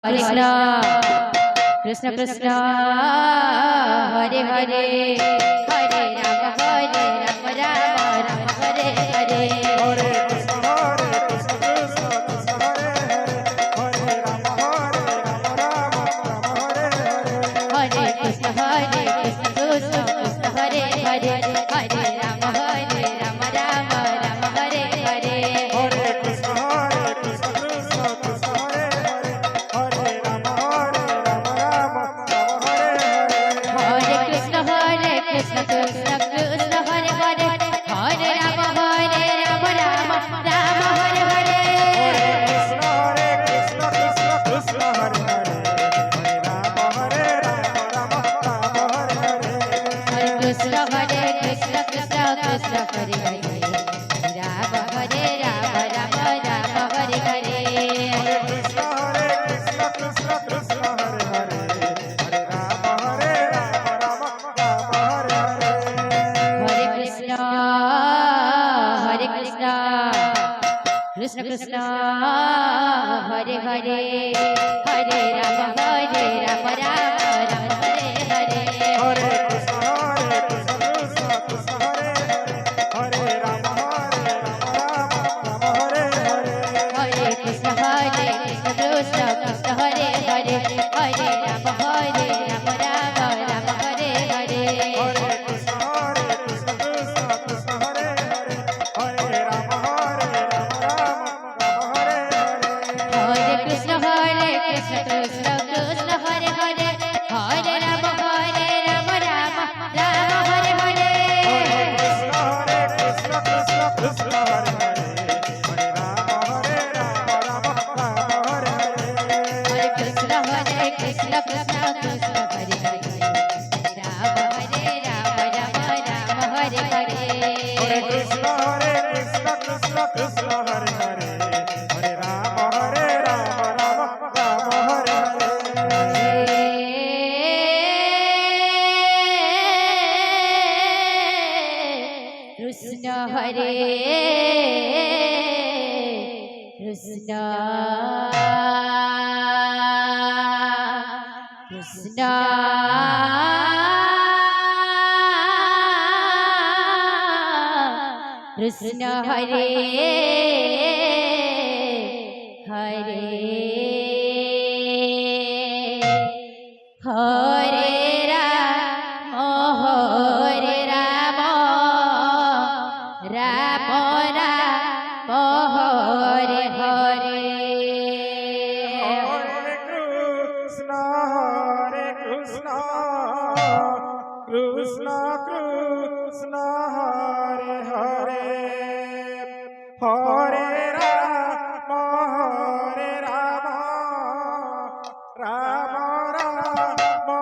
Krishna Krishna Krishna Hare Hare Hare Ram Ram Ram Hare Hare Hare Krishna Krishna Krishna Hare Hare Hare Ram Ram Hare Hare Hare Krishna Krishna Krishna Hare Hare Hare Ram Ram Hare Hare Hare Krishna Krishna Krishna Hare Hare Hare Ram Ram Hare Hare Hare Krishna Krishna Krishna Hare Hare Hare Ram Ram Hare Hare Hare Krishna Krishna Krishna Hare Hare Hare Ram Ram Hare Hare Hare Krishna Krishna Krishna Hare Hare Ram Ram Hare Hare Hare Krishna Krishna Krishna Hare Hare Hare Ram Ram Hare Hare Hare Krishna Krishna Krishna Hare Hare Hare Ram Ram Hare Hare Hare Krishna Krishna Krishna Hare Ram Ram Hare Hare Hare Krishna Krishna Krishna Hare Hare Hare Ram Ram Hare Hare Hare Krishna Krishna Krishna Hare Ram Ram Hare Hare Hare Krishna Krishna Krishna Hare Hare Hare Ram Ram Hare Hare Hare Krishna Krishna Krishna Hare Ram Hare Hare Hare Krishna Krishna Krishna Hare Hare Ram Hare Hare Hare Krishna Krishna Hare Hare Ram Hare Hare Krishna Hare Krishna Krishna Krishna Hare Hare Hare Ram Ram Ram Hare Hare Hare Krishna Krishna Krishna Hare Hare Hare Ram Ram Ram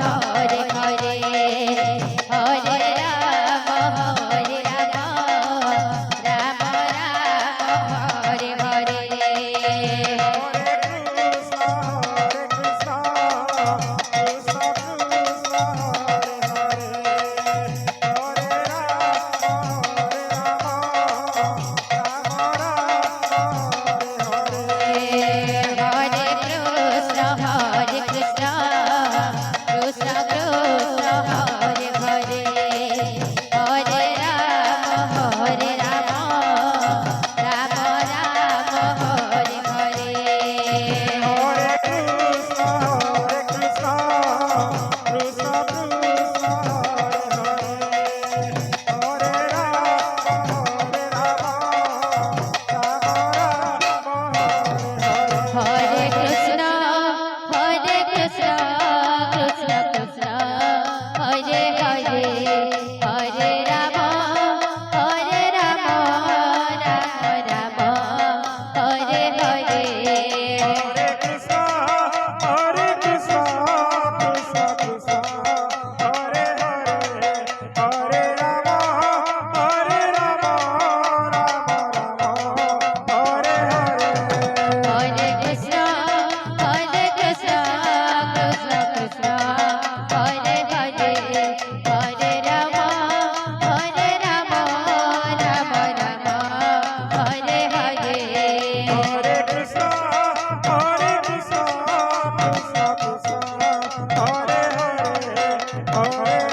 Hare Hare Hare Ram Ram Ram Hare Hare Hare Krishna Hare Krishna Krishna Krishna Hare Hare Hare Ram Ram Ram Hare Hare Hare Krishna Krishna Krishna Hare Hare Hare Ram Ram Ram Hare Hare Hare Krishna Krishna Krishna Krishna Hare Hare Hare Ram Ram Ram Hare Hare Hare Krishna, Hare Krishna, Krishna Krishna, Hare Hare, Hare